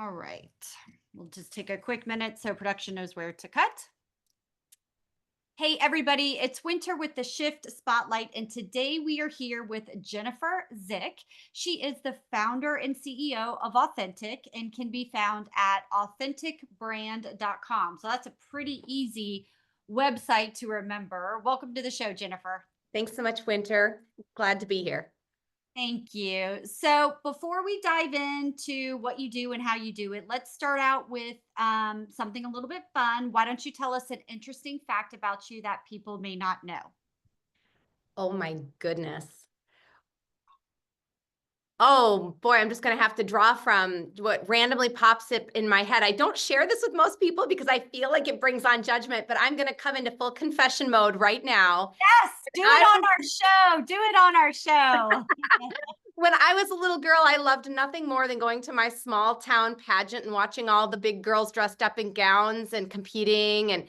All right. We'll just take a quick minute so production knows where to cut. Hey, everybody, it's Winter with the Shift Spotlight, and today we are here with Jennifer Zick. She is the founder and CEO of Authentic and can be found at authenticbrand.com. So that's a pretty easy website to remember. Welcome to the show, Jennifer. Thanks so much, Winter. Glad to be here. Thank you. So, before we dive into what you do and how you do it, let's start out with something a little bit fun. Why don't you tell us an interesting fact about you that people may not know? Oh my goodness. Oh boy, I'm just going to have to draw from what randomly pops up in my head. I don't share this with most people because I feel like it brings on judgment, but I'm going to come into full confession mode right now. Yes, do it on our show. Do it on our show. When I was a little girl, I loved nothing more than going to my small town pageant and watching all the big girls dressed up in gowns and competing. And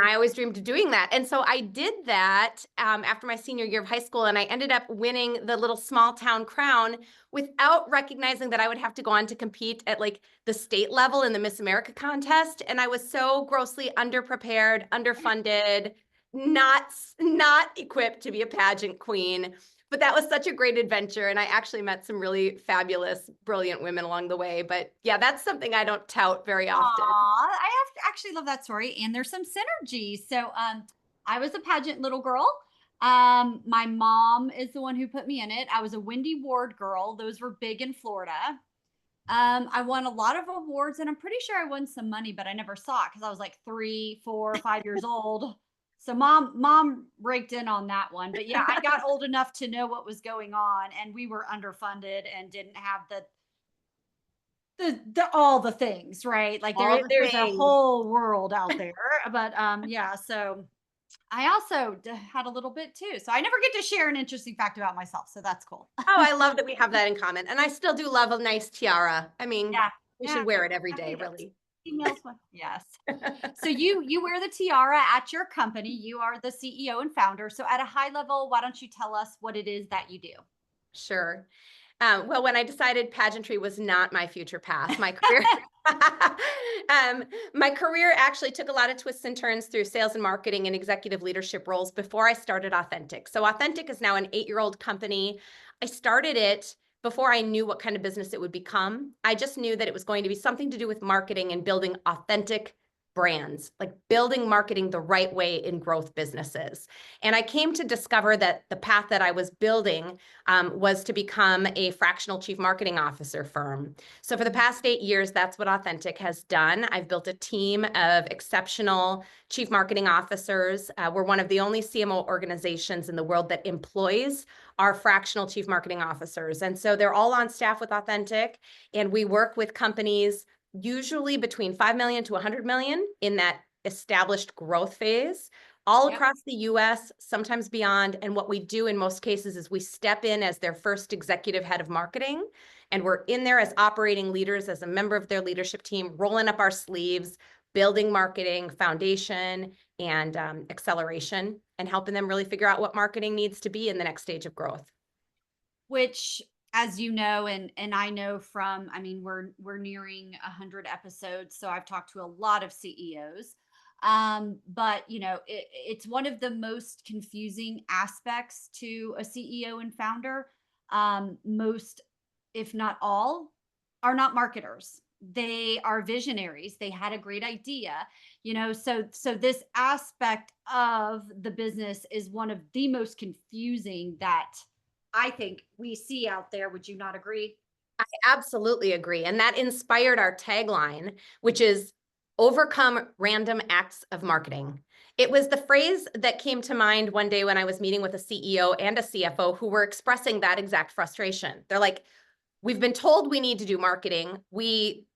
I always dreamed of doing that. And so I did that after my senior year of high school. And I ended up winning the little small town crown without recognizing that I would have to go on to compete at like the state level in the Miss America contest. And I was so grossly underprepared, underfunded, not equipped to be a pageant queen. But that was such a great adventure. And I actually met some really fabulous, brilliant women along the way. But yeah, that's something I don't tout very often. Actually love that story. And there's some synergy. So I was a pageant little girl. My mom is the one who put me in it. I was a Wendy Ward girl. Those were big in Florida. I won a lot of awards and I'm pretty sure I won some money, but I never saw it because I was like 3, 4, 5 years old. So mom raked in on that one. But yeah, I got old enough to know what was going on and we were underfunded and didn't have the all the things, right? Like there's a whole world out there. But yeah, so I also had a little bit too. So I never get to share an interesting fact about myself. So that's cool. Oh, I love that we have that in common. And I still do love a nice tiara. I mean, Yeah. we Yeah. should wear it every day, really. Females, yes. So you wear the tiara at your company. You are the CEO and founder. So at a high level, why don't you tell us what it is that you do? Sure. Well, when I decided pageantry was not my future path, my career, my career actually took a lot of twists and turns through sales and marketing and executive leadership roles before I started Authentic. So Authentic is now an 8-year-old company. I started it before I knew what kind of business it would become. I just knew that it was going to be something to do with marketing and building authentic brands, like building marketing the right way in growth businesses. And I came to discover that the path that I was building was to become a fractional chief marketing officer firm. So for the past 8 years, that's what Authentic has done. I've built a team of exceptional chief marketing officers. We're one of the only CMO organizations in the world that employs our fractional chief marketing officers. And so they're all on staff with Authentic, and we work with companies usually between 5 million to 100 million in that established growth phase, all across the US, sometimes beyond. And what we do in most cases is we step in as their first executive head of marketing. And we're in there as operating leaders, as a member of their leadership team, rolling up our sleeves, building marketing foundation and acceleration, and helping them really figure out what marketing needs to be in the next stage of growth. Which, as you know, and I know from, I mean, we're nearing 100 episodes, so I've talked to a lot of CEOs. But you know, it's one of the most confusing aspects to a CEO and founder. Most, if not all, are not marketers. They are visionaries. They had a great idea, you know. So this aspect of the business is one of the most confusing that I think we see out there. Would you not agree? I absolutely agree. And that inspired our tagline, which is overcome random acts of marketing. It was the phrase that came to mind one day when I was meeting with a CEO and a CFO who were expressing that exact frustration. They're like, we've been told we need to do marketing. We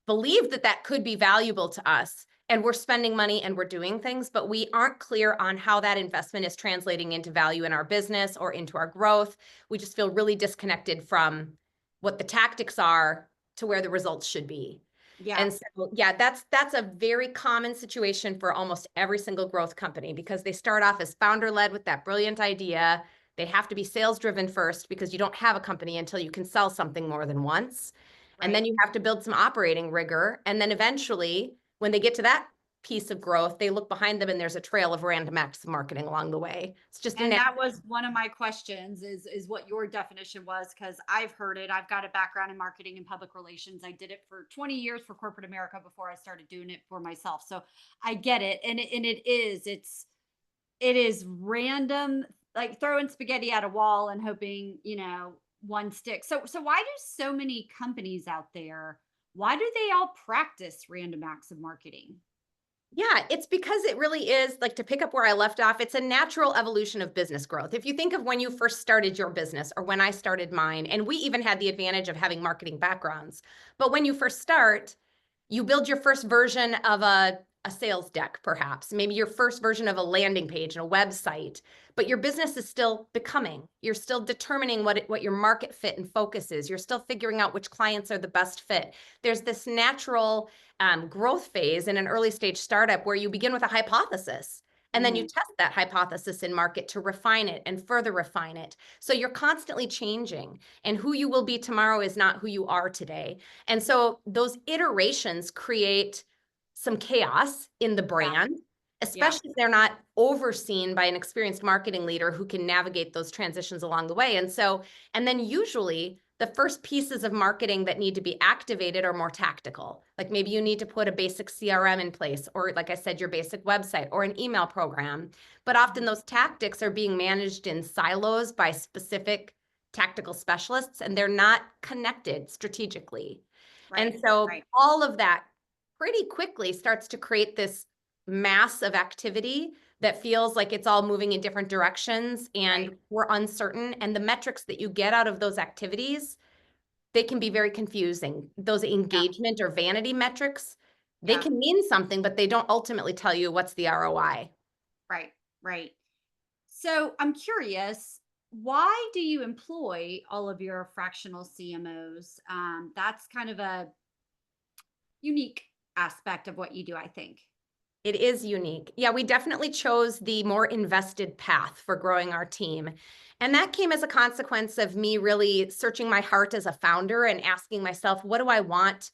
believe that that could be valuable to us. And we're spending money and we're doing things, but we aren't clear on how that investment is translating into value in our business or into our growth. We just feel really disconnected from what the tactics are to where the results should be. Yeah. And so, yeah, that's a very common situation for almost every single growth company, because they start off as founder-led with that brilliant idea. They have to be sales-driven first because you don't have a company until you can sell something more than once. And then Right. you have to build some operating rigor. And then eventually, when they get to that piece of growth, they look behind them and there's a trail of random acts of marketing along the way. It's just a And natural. that was one of my questions is what your definition was, because I've heard it. I've got a background in marketing and public relations. I did it for 20 years for corporate America before I started doing it for myself. So I get it. And it is random, like throwing spaghetti at a wall and hoping, one sticks. So why do so many companies out there, why do they all practice random acts of marketing? Yeah, it's because it really is like to pick up where I left off, it's a natural evolution of business growth. If you think of when you first started your business or when I started mine, and we even had the advantage of having marketing backgrounds, but when you first start, you build your first version of a sales deck, perhaps, maybe your first version of a landing page and a website, but your business is still becoming. You're still determining what your market fit and focus is. You're still figuring out which clients are the best fit. There's this natural growth phase in an early stage startup where you begin with a hypothesis. And then you Mhm. test that hypothesis in market to refine it and further refine it. So you're constantly changing, and who you will be tomorrow is not who you are today. And so those iterations create some chaos in the Yeah. brand, Yeah. especially if they're not overseen by an experienced marketing leader who can navigate those transitions along the way. And then usually the first pieces of marketing that need to be activated are more tactical. Like maybe you need to put a basic CRM in place, or like I said, your basic website or an email program. But often Mhm. those tactics are being managed in silos by specific tactical specialists, and they're not connected strategically. And Right. so Right. all of that pretty quickly starts to create this mass of activity that feels like it's all moving in different directions and Right. we're uncertain. And the metrics that you get out of those activities, they can be very confusing. Those Yeah. engagement or vanity metrics, they Yeah. can mean something, but they don't ultimately tell you what's the ROI. Right. Right. So I'm curious, why do you employ all of your fractional CMOs? That's kind of a unique aspect of what you do, I think. It is unique. Yeah, we definitely chose the more invested path for growing our team. And that came as a consequence of me really searching my heart as a founder and asking myself, what do I want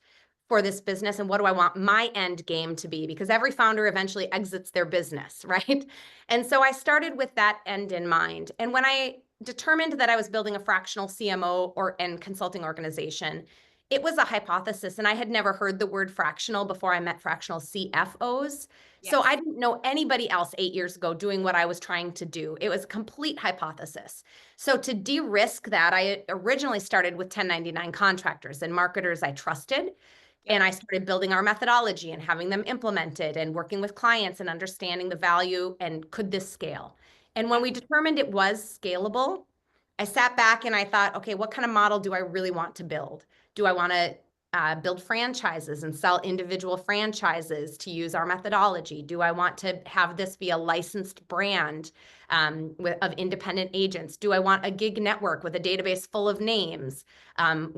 for this business and what do I want my end game to be? Because every founder eventually exits their business, right? And so I started with that end in mind. And when I determined that I was building a fractional CMO and consulting organization, it was a hypothesis, and I had never heard the word fractional before I met fractional CFOs. So I Yes. didn't know anybody else 8 years ago doing what I was trying to do. It was a complete hypothesis. So to de-risk that, I originally started with 1099 contractors and marketers I trusted. And Yep. I started building our methodology and having them implemented and working with clients and understanding the value and could this scale. And when Yep. we determined it was scalable, I sat back and I thought, okay, what kind of model do I really want to build? Do I want to build franchises and sell individual franchises to use our methodology? Do I want to have this be a licensed brand of independent agents? Do I want a gig network with a database full of names?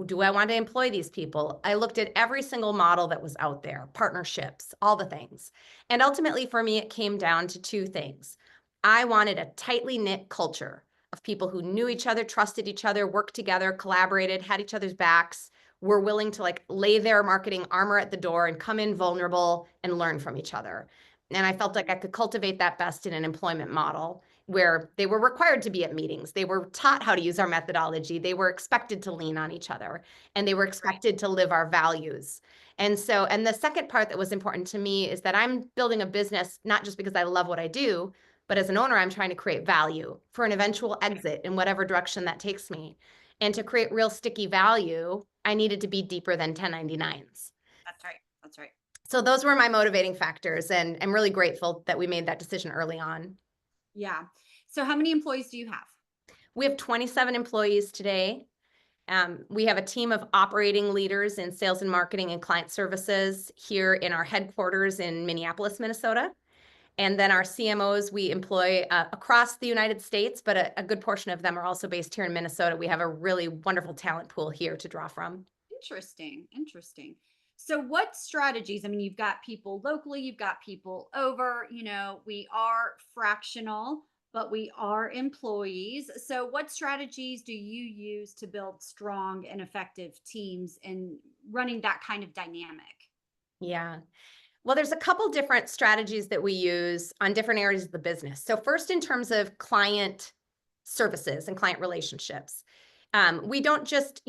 Do I want to employ these people? I looked at every single model that was out there, partnerships, all the things. And ultimately, for me, it came down to two things. I wanted a tightly knit culture of people who knew each other, trusted each other, worked together, collaborated, had each other's backs, were willing to like lay their marketing armor at the door and come in vulnerable and learn from each other. And I felt like I could cultivate that best in an employment model where they were required to be at meetings. They were taught how to use our methodology. They were expected to lean on each other, and they were Right. expected to live our values. And the second part that was important to me is that I'm building a business not just because I love what I do, but as an owner, I'm trying to create value for an eventual exit in whatever direction that takes me. And to create real sticky value, I needed to be deeper than 1099s. That's right. That's right. So those were my motivating factors, and I'm really grateful that we made that decision early on. Yeah. So how many employees do you have? We have 27 employees today. We have a team of operating leaders in sales and marketing and client services here in our headquarters in Minneapolis, Minnesota. And then our CMOs we employ across the United States, but a good portion of them are also based here in Minnesota. We have a really wonderful talent pool here to draw from. Interesting. Interesting. So what strategies? I mean, you've got people locally, you've got people over, we are fractional. but we are employees. So, what strategies do you use to build strong and effective teams and running that kind of dynamic? Yeah. Well, there's a couple different strategies that we use on different areas of the business. So first, in terms of client services and client relationships, we don't just,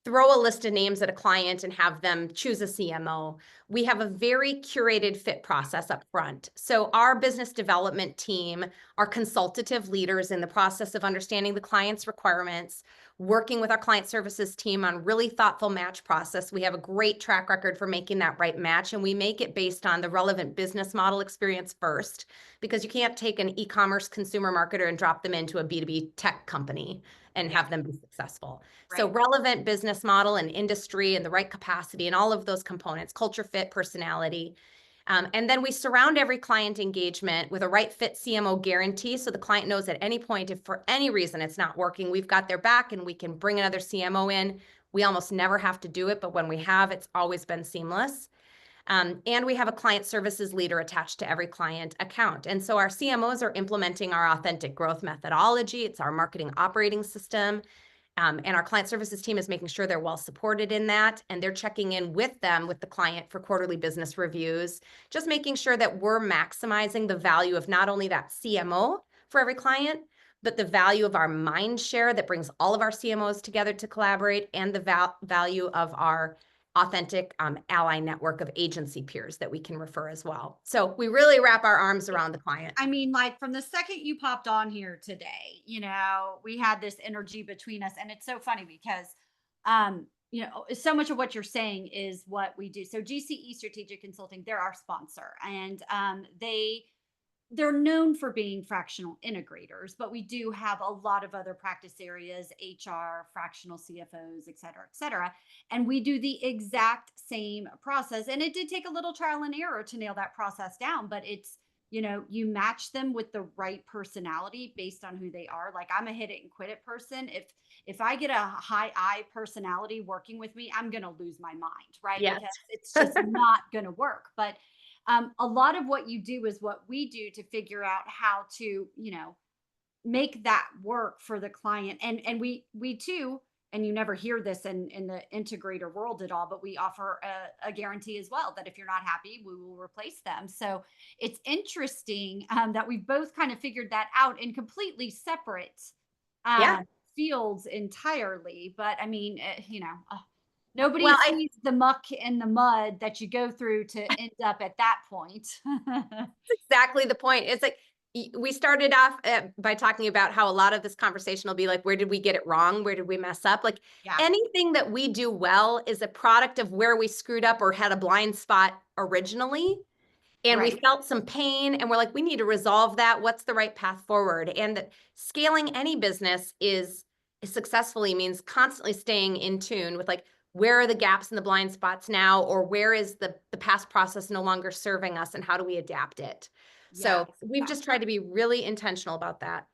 throw a list of names at a client and have them choose a CMO. We have a very curated fit process up front. So our business development team are consultative leaders in the process of understanding the client's requirements, working with our client services team on really thoughtful match process. We have a great track record for making that right match, and we make it based on the relevant business model experience first, because you can't take an e-commerce consumer marketer and drop them into a B2B tech company and Yeah, have them be successful. So right. relevant business model and industry and the right capacity and all of those components, culture fit, personality. And then we surround every client engagement with a right fit CMO guarantee. So the client knows at any point, if for any reason it's not working, we've got their back and we can bring another CMO in. We almost never have to do it, but when we have, it's always been seamless. And we have a client services leader attached to every client account. And so our CMOs are implementing our authentic growth methodology. It's our marketing operating system. And our client services team is making sure they're well supported in that. And they're checking in with them, with the client for quarterly business reviews, just making sure that we're maximizing the value of not only that CMO for every client, but the value of our mind share that brings all of our CMOs together to collaborate, and the value of our authentic ally network of agency peers that we can refer as well. So we really wrap our arms around the client. I mean, like from the second you popped on here today, we had this energy between us. And it's so funny because, so much of what you're saying is what we do. So GCE Strategic Consulting, they're our sponsor, and they're known for being fractional integrators, but we do have a lot of other practice areas, HR, fractional CFOs, et cetera, et cetera. And we do the exact same process. And it did take a little trial and error to nail that process down, but you match them with the right personality based on who they are. Like, I'm a hit it and quit it person. If I get a high I personality working with me, I'm going to lose my mind, right? Yes. Because it's just not going to work. But a lot of what you do is what we do to figure out how to make that work for the client. And we too, and you never hear this in the integrator world at all, but we offer a guarantee as well, that if you're not happy, we will replace them. So it's interesting that we've both kind of figured that out in completely separate Yeah. fields entirely. But I mean, nobody Well, I sees the muck and the mud that you go through to end up at that point. exactly the point. It's like we started off by talking about how a lot of this conversation will be like, where did we get it wrong? Where did we mess up? Like Yeah, anything that we do well is a product of where we screwed up or had a blind spot originally. And we right. felt some pain and we're like, we need to resolve that. What's the right path forward? And scaling any business is successfully means constantly staying in tune with like, where are the gaps and the blind spots now? Or where is the past process no longer serving us, and how do we adapt it? Yes, So we've just exactly. tried to be really intentional about that.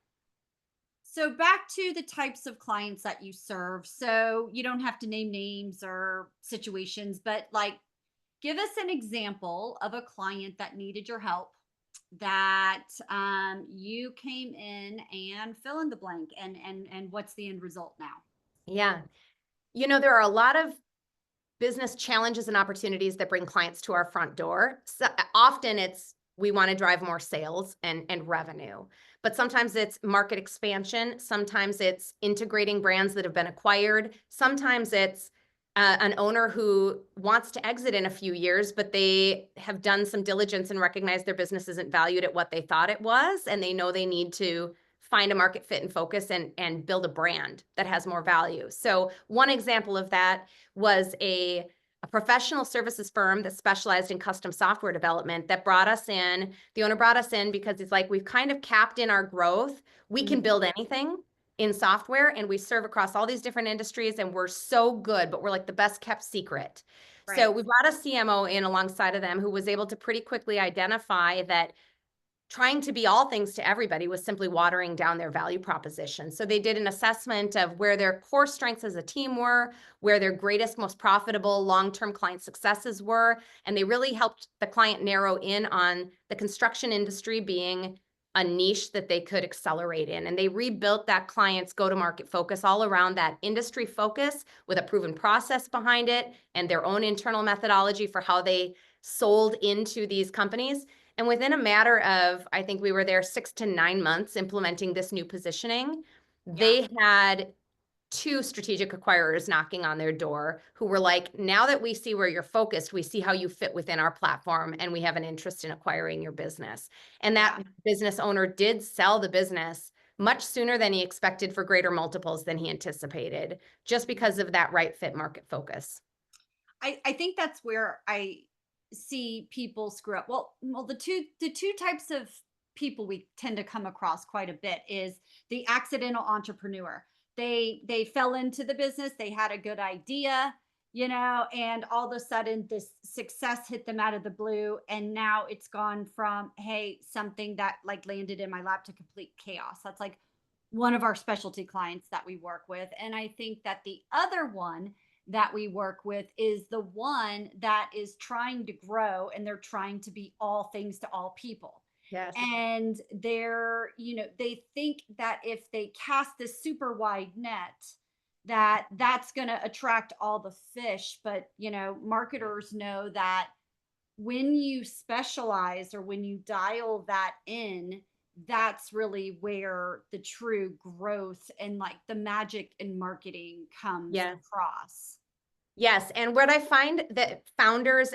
So back to the types of clients that you serve. So you don't have to name names or situations, but like, give us an example of a client that needed your help, that you came in, and fill in the blank, and what's the end result now? Yeah. There are a lot of business challenges and opportunities that bring clients to our front door. So often it's we want to drive more sales and revenue. But sometimes it's market expansion. Sometimes it's integrating brands that have been acquired. Sometimes it's an owner who wants to exit in a few years, but they have done some diligence and recognize their business isn't valued at what they thought it was. And they know they need to find a market fit and focus and build a brand that has more value. So one example of that was a professional services firm that specialized in custom software development that brought us in. The owner brought us in because it's like, we've kind of capped in our growth. We can Mhm. build anything in software, and we serve across all these different industries, and we're so good, but we're like the best kept secret. So Right. we brought a CMO in alongside of them who was able to pretty quickly identify that trying to be all things to everybody was simply watering down their value proposition. So they did an assessment of where their core strengths as a team were, where their greatest, most profitable long-term client successes were, and they really helped the client narrow in on the construction industry being a niche that they could accelerate in. And they rebuilt that client's go-to-market focus all around that industry focus with a proven process behind it and their own internal methodology for how they sold into these companies. And within a matter of, I think we were there 6 to 9 months implementing this new positioning, Yeah. they had two strategic acquirers knocking on their door who were like, now that we see where you're focused, we see how you fit within our platform, and we have an interest in acquiring your business. And Yeah. that business owner did sell the business much sooner than he expected for greater multiples than he anticipated, just because of that right fit market focus. I think that's where I see people screw up. Well, the two types of people we tend to come across quite a bit is the accidental entrepreneur. They fell into the business, they had a good idea, and all of a sudden this success hit them out of the blue, and now it's gone from, hey, something that like landed in my lap, to complete chaos. That's like one of our specialty clients that we work with. And I think that the other one that we work with is the one that is trying to grow, and they're trying to be all things to all people. Yes. And they think that if they cast this super wide net, that that's going to attract all the fish. But, marketers know that when you specialize or when you dial that in, that's really where the true growth and like the magic in marketing comes Yes. across. Yes, and what I find that founders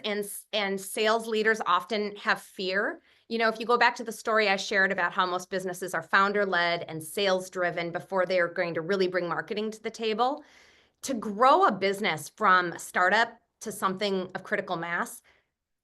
and sales leaders often have fear. If you go back to the story I shared about how most businesses are founder-led and sales-driven before they are going to really bring marketing to the table, to grow a business from a startup to something of critical mass,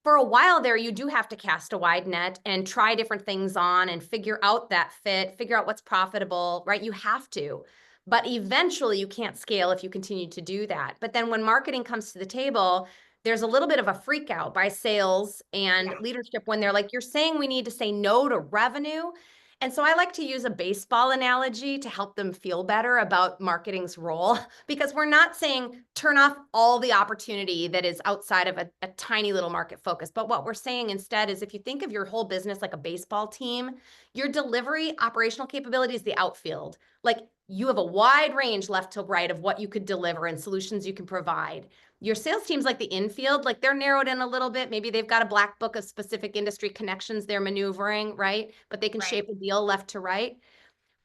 for a while there, you do have to cast a wide net and try different things on and figure out that fit, figure out what's profitable, right? You have to. But eventually, you can't scale if you continue to do that. But then when marketing comes to the table, there's a little bit of a freak out by sales and Yeah. leadership when they're like, you're saying we need to say no to revenue. And so I like to use a baseball analogy to help them feel better about marketing's role, because we're not saying turn off all the opportunity that is outside of a tiny little market focus. But what we're saying instead is, if you think of your whole business like a baseball team, your delivery operational capability is the outfield. Like, you have a wide range left to right of what you could deliver and solutions you can provide. Your sales team's like the infield, like they're narrowed in a little bit. Maybe they've got a black book of specific industry connections they're maneuvering, right? But they can Right. shape a deal left to right.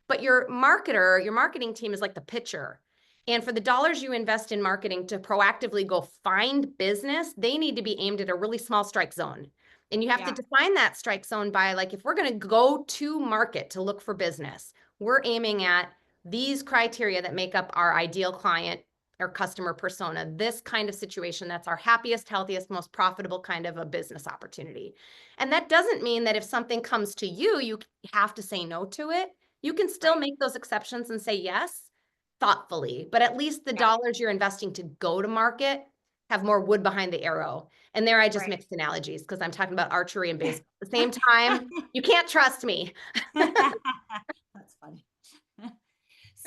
But your marketer, your marketing team is like the pitcher. And for the dollars you invest in marketing to proactively go find business, they need to be aimed at a really small strike zone. And you have to Yeah. define that strike zone by, like, if we're going to go to market to look for business, we're aiming at these criteria that make up our ideal client or customer persona, this kind of situation that's our happiest, healthiest, most profitable kind of a business opportunity. And that doesn't mean that if something comes to you, you have to say no to it. You can still Right. make those exceptions and say yes thoughtfully, but at least the Yeah. dollars you're investing to go to market have more wood behind the arrow. And there I just Right. mixed analogies because I'm talking about archery and baseball at the same time. You can't trust me. That's funny.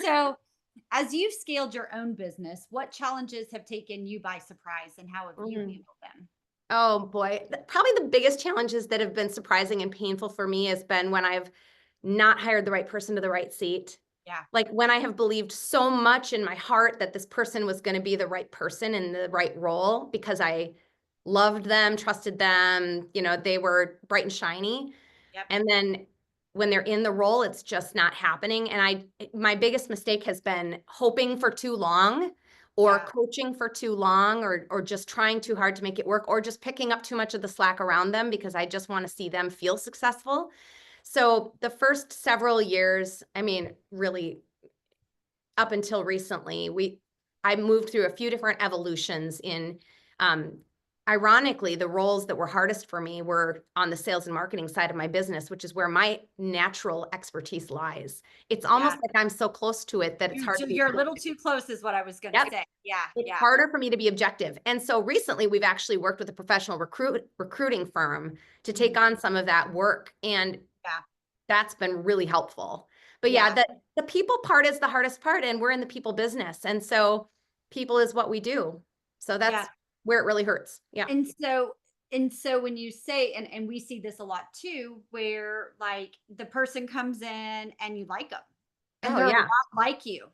So, as you've scaled your own business, what challenges have taken you by surprise, and how have you Mm. handled them? Oh boy. Probably the biggest challenges that have been surprising and painful for me has been when I've not hired the right person to the right seat. Yeah. Like, when I have believed so much in my heart that this person was going to be the right person in the right role because I loved them, trusted them, they were bright and shiny. Yep. And then when they're in the role, it's just not happening. And my biggest mistake has been hoping for too long, or Yeah. coaching for too long, or just trying too hard to make it work, or just picking up too much of the slack around them because I just want to see them feel successful. So the first several years, I mean, really up until recently, I moved through a few different evolutions in, ironically, the roles that were hardest for me were on the sales and marketing side of my business, which is where my natural expertise lies. It's Yeah. almost like I'm so close to it that it's hard to be You're a little objective. too close, is what I was going to Yep. say. Yeah. It's Yeah. harder for me to be objective. And so recently we've actually worked with a professional recruiting firm to take Mhm. on some of that work. And Yeah. that's been really helpful. But yeah, Yeah. the people part is the hardest part, and we're in the people business. And so people is what we do. So Yeah. that's where it really hurts. Yeah. And so and so when you say, and we see this a lot too, where like the person comes in and you like them and Oh they're a yeah. lot like you,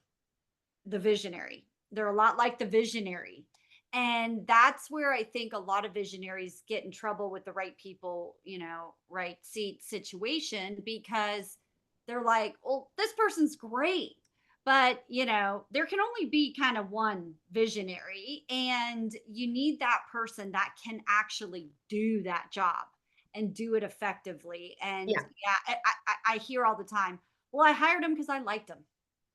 the visionary. They're a lot like the visionary. And that's where I think a lot of visionaries get in trouble with the right people, right seat situation, because they're like, well, this person's great. But, there can only be kind of one visionary, and you need that person that can actually do that job and do it effectively. And Yeah. yeah, I hear all the time, well, I hired him because I liked him.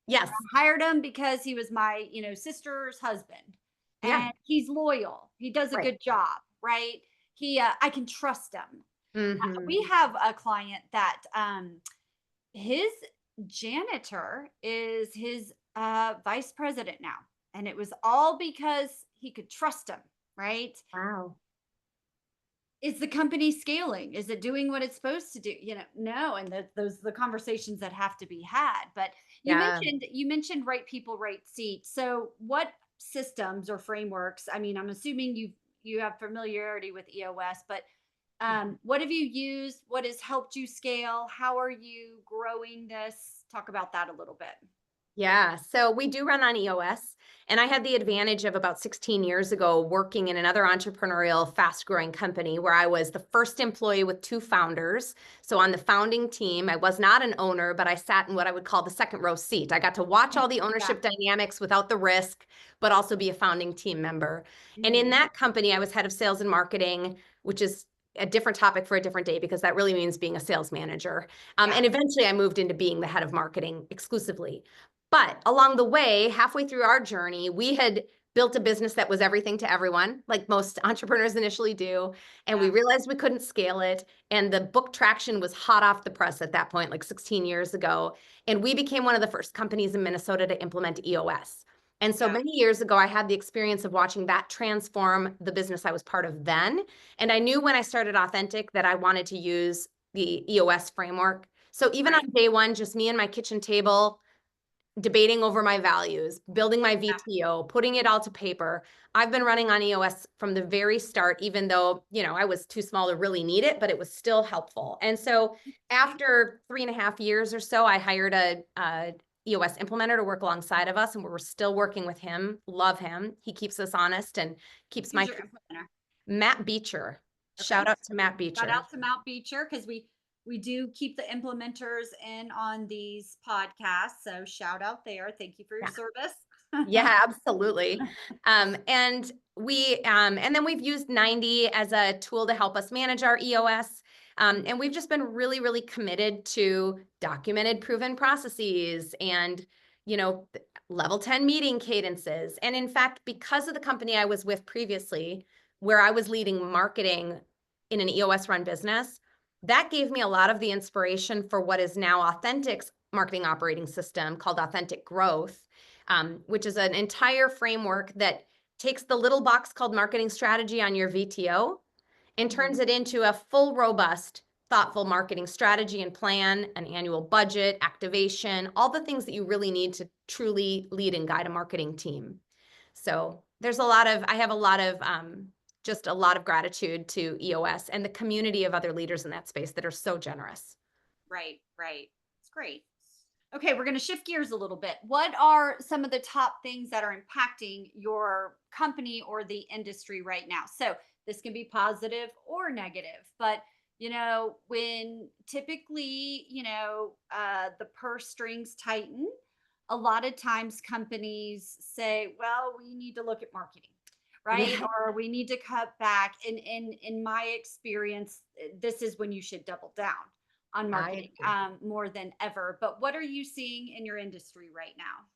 Yes. Hired him because he was my, sister's husband, Yeah. and he's loyal. He does a Right. good job, right? I can trust him. We Hmm. have a client that his janitor is his vice president now, and it was all because he could trust him, right? Wow. Is the company scaling? Is it doing what it's supposed to do? No. And those the conversations that have to be had. But Yeah. you mentioned right people, right seat. So what systems or frameworks? I mean, I'm assuming you have familiarity with EOS, but what have you used? What has helped you scale? How are you growing this? Talk about that a little bit. Yeah, so we do run on EOS, and I had the advantage of about 16 years ago working in another entrepreneurial, fast-growing company where I was the first employee with two founders. So on the founding team, I was not an owner, but I sat in what I would call the second row seat. I got to watch all the Yeah. ownership dynamics without the risk, but also be a founding team member. And in Mhm. that company, I was head of sales and marketing, which is a different topic for a different day because that really means being a sales manager. Yeah. And eventually I moved into being the head of marketing exclusively. But along the way, halfway through our journey, we had built a business that was everything to everyone, like most entrepreneurs initially do. And we Yeah. realized we couldn't scale it. And the book traction was hot off the press at that point, like 16 years ago. And we became one of the first companies in Minnesota to implement EOS. And so Yeah. many years ago, I had the experience of watching that transform the business I was part of then. And I knew when I started Authentic that I wanted to use the EOS framework. So even on Right. day one, just me and my kitchen table, debating over my values, building my Yeah. VTO, putting it all to paper. I've been running on EOS from the very start, even though, I was too small to really need it, but it was still helpful. And so after 3.5 years or so, I hired a EOS implementer to work alongside of us, and we're still working with him. Love him. He keeps us honest and keeps Who's my your implementer? Matt Beecher. Okay. Shout out to Matt Shout Beecher. out to Mount Beecher, because we do keep the implementers in on these podcasts. So shout out there. Thank you for your service. Yeah, absolutely. And then we've used 90 as a tool to help us manage our EOS. And we've just been really, really committed to documented, proven processes and, level 10 meeting cadences. And in fact, because of the company I was with previously, where I was leading marketing in an EOS run business, that gave me a lot of the inspiration for what is now Authentic's marketing operating system called Authentic Growth, which is an entire framework that takes the little box called marketing strategy on your VTO and Mhm. turns it into a full, robust, thoughtful marketing strategy and plan, an annual budget, activation, all the things that you really need to truly lead and guide a marketing team. So I have a lot of, just a lot of gratitude to EOS and the community of other leaders in that space that are so generous. Right, right. It's great. Okay, we're going to shift gears a little bit. What are some of the top things that are impacting your company or the industry right now? So, this can be positive or negative, but when typically, the purse strings tighten, a lot of times companies say, well, we need to look at marketing, right? Yeah, Or we need to cut back. And in my experience, this is when you should double down on I marketing, agree. more than ever. But what are you seeing in your industry right now?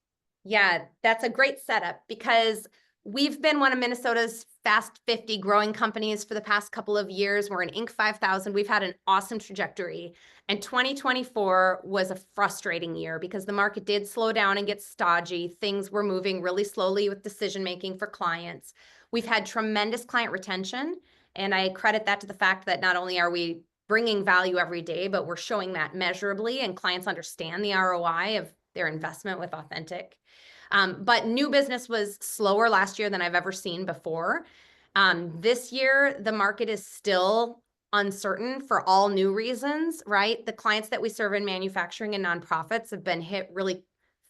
Yeah, that's a great setup because we've been one of Minnesota's fast 50 growing companies for the past couple of years. We're an Inc. 5000. We've had an awesome trajectory. And 2024 was a frustrating year because the market did slow down and get stodgy. Things were moving really slowly with decision making for clients. We've had tremendous client retention. And I credit that to the fact that not only are we bringing value every day, but we're showing that measurably, and clients understand the ROI of their investment with Authentic. But new business was slower last year than I've ever seen before. This year, the market is still uncertain for all new reasons, right? The clients that we serve in manufacturing and nonprofits have been hit really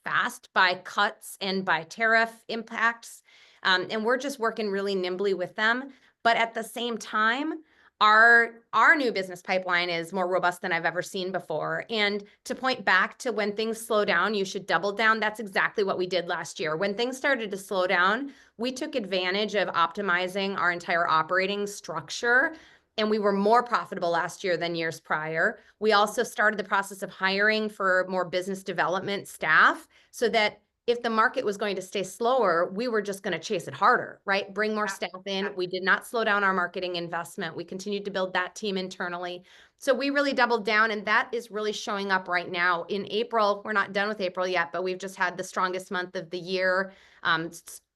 fast by cuts and by tariff impacts. And we're just working really nimbly with them. But at the same time, our new business pipeline is more robust than I've ever seen before. And to point back to when things slow down, you should double down. That's exactly what we did last year. When things started to slow down, we took advantage of optimizing our entire operating structure, and we were more profitable last year than years prior. We also started the process of hiring for more business development staff so that if the market was going to stay slower, we were just going to chase it harder, right? Bring more staff in. We did not slow down our marketing investment. We continued to build that team internally. So we really doubled down, and that is really showing up right now. In April, we're not done with April yet, but we've just had the strongest month of the year,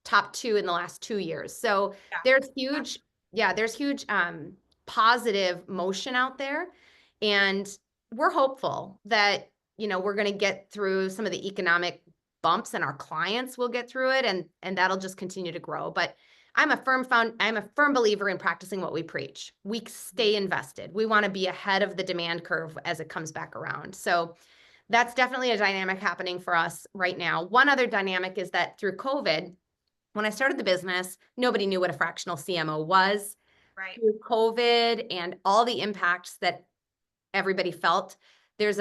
top 2 in the last 2 years. So there's huge, there's huge positive motion out there. And we're hopeful that, we're going to get through some of the economic bumps and our clients will get through it, and that'll just continue to grow. But I'm a firm believer in practicing what we preach. We stay invested. We want to be ahead of the demand curve as it comes back around. So that's definitely a dynamic happening for us right now. One other dynamic is that through COVID, when I started the business, nobody knew what a fractional CMO was. Right. Through COVID and all the impacts that everybody felt, there's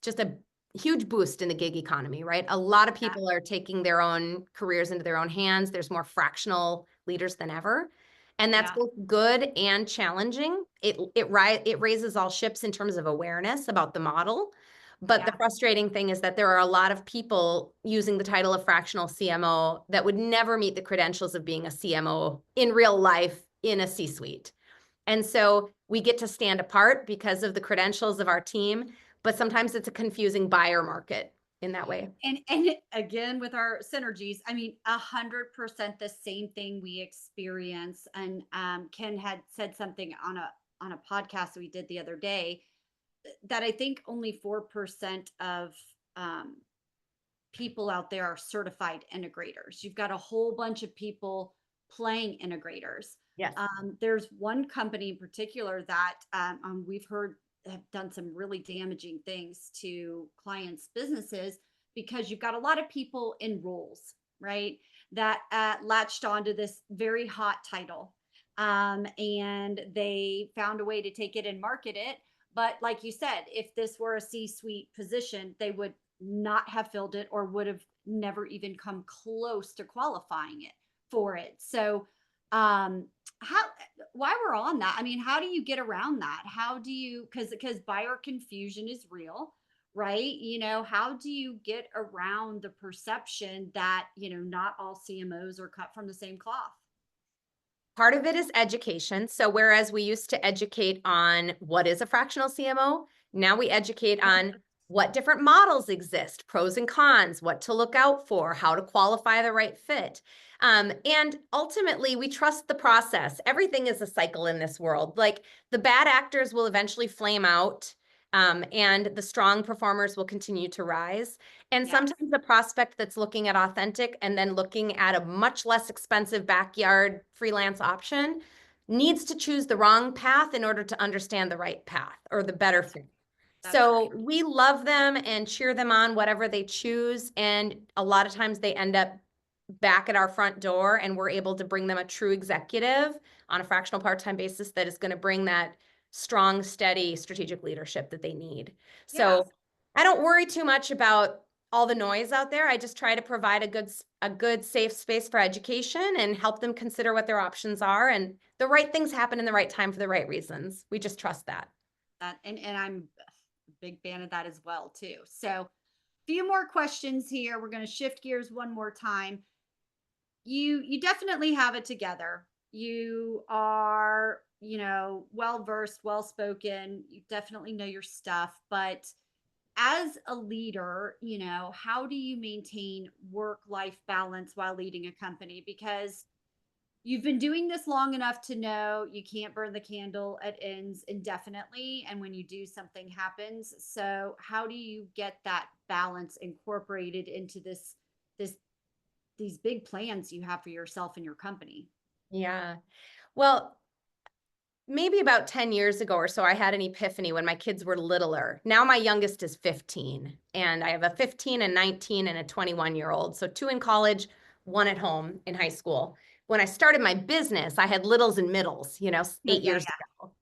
just a huge boost in the gig economy, right? A lot of people are taking their own careers into their own hands. There's more fractional leaders than ever. And that's both good and challenging. It raises all ships in terms of awareness about the model. But the frustrating thing is that there are a lot of people using the title of fractional CMO that would never meet the credentials of being a CMO in real life in a C-suite. And so we get to stand apart because of the credentials of our team, but sometimes it's a confusing buyer market in that way. And again, with our synergies, I mean, 100% the same thing we experience. And Ken had said something on a podcast that we did the other day that I think only 4% of people out there are certified integrators. You've got a whole bunch of people playing integrators. Yes. There's one company in particular that we've heard have done some really damaging things to clients' businesses because you've got a lot of people in roles, right? That latched onto this very hot title. And they found a way to take it and market it. But like you said, if this were a C-suite position, they would not have filled it or would have never even come close to qualifying it for it. So how while we're on that, I mean, how do you get around that? How do you, because buyer confusion is real, right? How do you get around the perception that, not all CMOs are cut from the same cloth? Part of it is education. So whereas we used to educate on what is a fractional CMO, now we educate on what different models exist, pros and cons, what to look out for, how to qualify the right fit. And ultimately, we trust the process. Everything is a cycle in this world. Like the bad actors will eventually flame out, and the strong performers will continue to rise. And sometimes the prospect that's looking at authentic and then looking at a much less expensive backyard freelance option needs to choose the wrong path in order to understand the right path or the better fit. So we love them and cheer them on, whatever they choose. And a lot of times they end up back at our front door and we're able to bring them a true executive on a fractional part-time basis that is going to bring that strong, steady strategic leadership that they need. So I don't worry too much about all the noise out there. I just try to provide a good safe space for education and help them consider what their options are. And the right things happen in the right time for the right reasons. We just trust that. And I'm a big fan of that as well too. So few more questions here. We're going to shift gears one more time. You definitely have it together. You are, well versed, well spoken. You definitely know your stuff, but as a leader, how do you maintain work life balance while leading a company? Because you've been doing this long enough to know you can't burn the candle at ends indefinitely. And when you do, something happens. So how do you get that balance incorporated into these big plans you have for yourself and your company? Yeah. Well, maybe about 10 years ago or so, I had an epiphany when my kids were littler. Now my youngest is 15, and I have a 15, a 19, and a 21-year-old. So two in college, one at home in high school. When I started my business, I had littles and middles, Yeah, 8 years yeah, ago.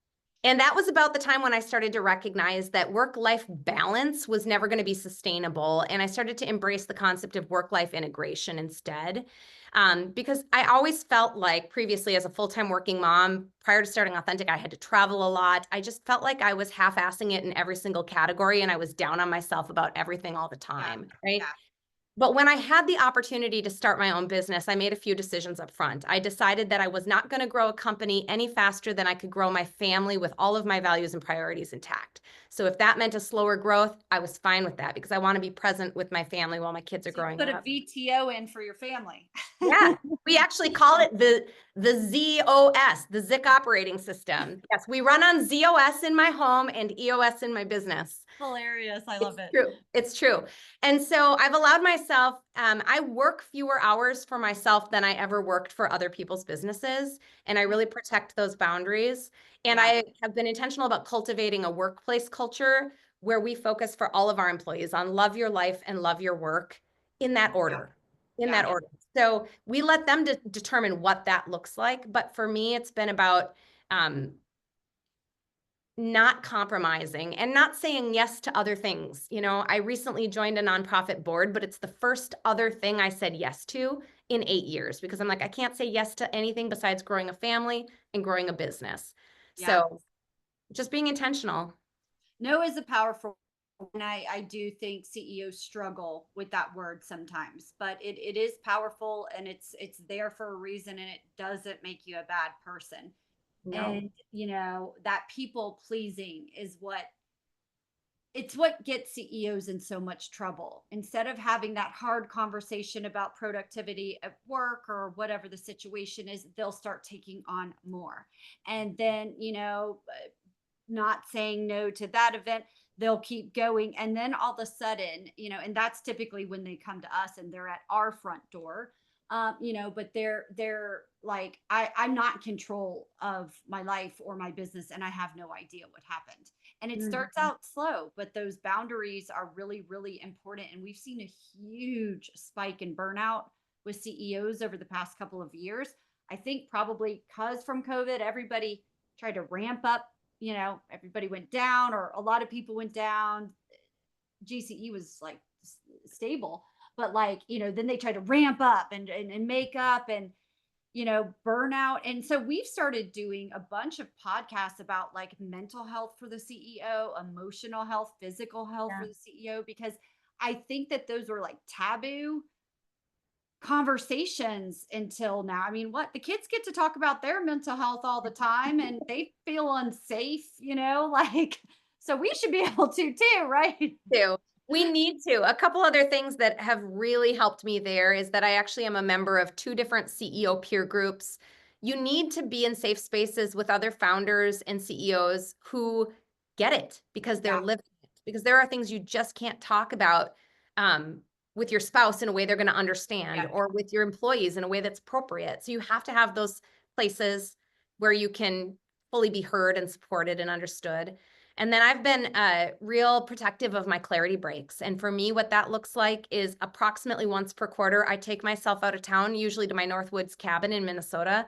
And that was about the time when I started to recognize that work-life balance was never going to be sustainable. And I started to embrace the concept of work-life integration instead. Because I always felt like previously as a full-time working mom, prior to starting Authentic, I had to travel a lot. I just felt like I was half-assing it in every single category, and I was down on myself about everything all the yeah, time, right? yeah. But when I had the opportunity to start my own business, I made a few decisions up front. I decided that I was not going to grow a company any faster than I could grow my family with all of my values and priorities intact. So if that meant a slower growth, I was fine with that because I want to be present with my family while my kids are So you growing put a up. VTO in for your family. Yeah, we actually call it the ZOS, the Zick operating system. Yes, we run on ZOS in my home and EOS in my business. Hilarious. I It's love it. true. It's true. And so I've allowed myself, I work fewer hours for myself than I ever worked for other people's businesses. And I really protect those boundaries. And Yeah, I have been intentional about cultivating a workplace culture where we focus for all of our employees on love your life and love your work in that yeah, order. In yeah, that order. So we let them determine what that looks like. But for me, it's been about um, not compromising and not saying yes to other things. I recently joined a nonprofit board, but it's the first other thing I said yes to in 8 years because I'm like, I can't say yes to anything besides growing a family and growing a business. yeah. So just being intentional. No is a powerful, and I do think CEOs struggle with that word sometimes, but it is powerful and it's there for a reason, and it doesn't make you a bad person. No. And that people pleasing is what gets CEOs in so much trouble. Instead of having that hard conversation about productivity at work or whatever the situation is, they'll start taking on more. And then, not saying no to that event, they'll keep going. And then all of a sudden, and that's typically when they come to us and they're at our front door. But they're like, I'm not in control of my life or my business, and I have no idea what happened. And it starts Mhm. out slow, but those boundaries are really, really important. And we've seen a huge spike in burnout with CEOs over the past couple of years. I think probably because from COVID, everybody tried to ramp up, everybody went down, or a lot of people went down. GCE was like stable, but like, then they tried to ramp up and make up and, burnout. And so we've started doing a bunch of podcasts about like mental health for the CEO, emotional health, physical health for Yeah. the CEO, because I think that those were like taboo conversations until now. I mean, what the kids get to talk about their mental health all the time and they feel unsafe, like, so we should be able to too, right? To. We need to. A couple other things that have really helped me there is that I actually am a member of two different CEO peer groups. You need to be in safe spaces with other founders and CEOs who get it because they're Yeah, living it. Because there are things you just can't talk about um, with your spouse in a way they're going to understand yeah, or with your employees in a way that's appropriate. So you have to have those places where you can fully be heard and supported and understood. And then I've been real protective of my clarity breaks. And for me, what that looks like is approximately once per quarter, I take myself out of town, usually to my Northwoods cabin in Minnesota,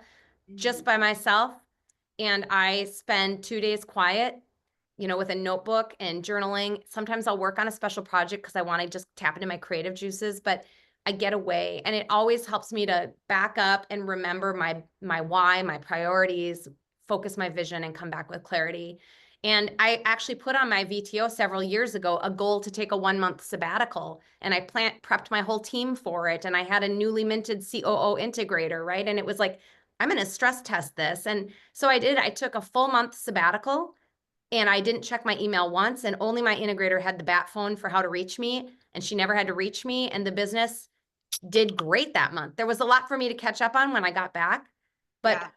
just mhm, by myself. And I spend 2 days quiet, with a notebook and journaling. Sometimes I'll work on a special project because I want to just tap into my creative juices, but I get away. And it always helps me to back up and remember my why, my priorities, focus my vision, and come back with clarity. And I actually put on my VTO several years ago a goal to take a 1 month sabbatical. And I prepped my whole team for it. And I had a newly minted COO integrator, right? And it was like, I'm going to stress test this. And so I did. I took a full month sabbatical and I didn't check my email once, and only my integrator had the bat phone for how to reach me, and she never had to reach me. And the business did great that month. There was a lot for me to catch up on when I got back, but yeah.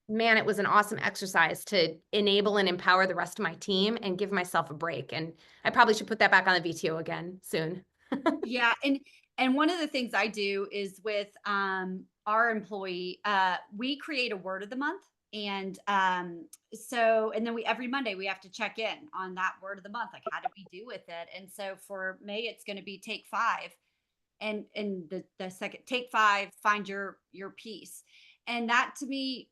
man, it was an awesome exercise to enable and empower the rest of my team and give myself a break. And I probably should put that back on the VTO again soon. Yeah, and And one of the things I do is with our employee, we create a word of the month. And and then we every Monday we have to check in on that word of the month. Like, how did we do with it? And so for May, it's going to be take five. And the second, take five, find your piece. And that to me,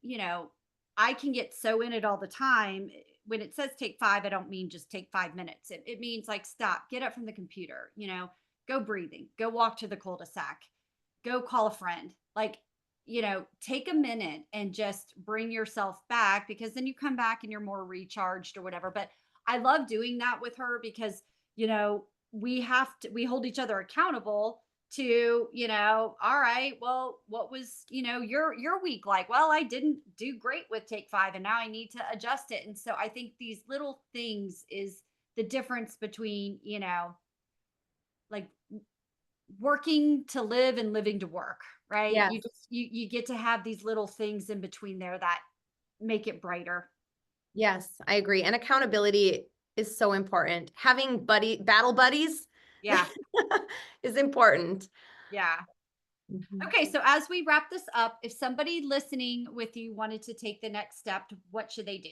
I can get so in it all the time. When it says take five, I don't mean just take 5 minutes. It means like stop, get up from the computer, go breathing, go walk to the cul-de-sac, go call a friend. Like, take a minute and just bring yourself back, because then you come back and you're more recharged or whatever. But I love doing that with her because, we hold each other accountable to, all right, well, what was, your week like? Well, I didn't do great with take five and now I need to adjust it. And so I think these little things is the difference between, like working to live and living to work, right? Yes. You get to have these little things in between there that make it brighter. Yes, I agree. And accountability is so important. Having battle buddies Yeah. is important. Yeah. Mhm. Okay, so as we wrap this up, if somebody listening with you wanted to take the next step, what should they do?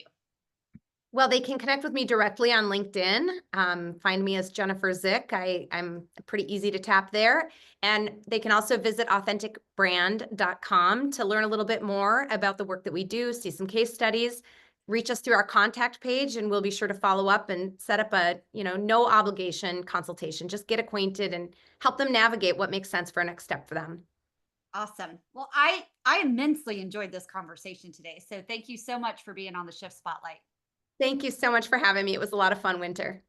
Well, they can connect with me directly on LinkedIn. Find me as Jennifer Zick. I'm pretty easy to tap there. And they can also visit authenticbrand.com to learn a little bit more about the work that we do, see some case studies, reach us through our contact page, and we'll be sure to follow up and set up a, no obligation consultation. Just get acquainted and help them navigate what makes sense for a next step for them. Awesome. Well, I immensely enjoyed this conversation today. So thank you so much for being on the Shift Spotlight. Thank you so much for having me. It was a lot of fun, Winter.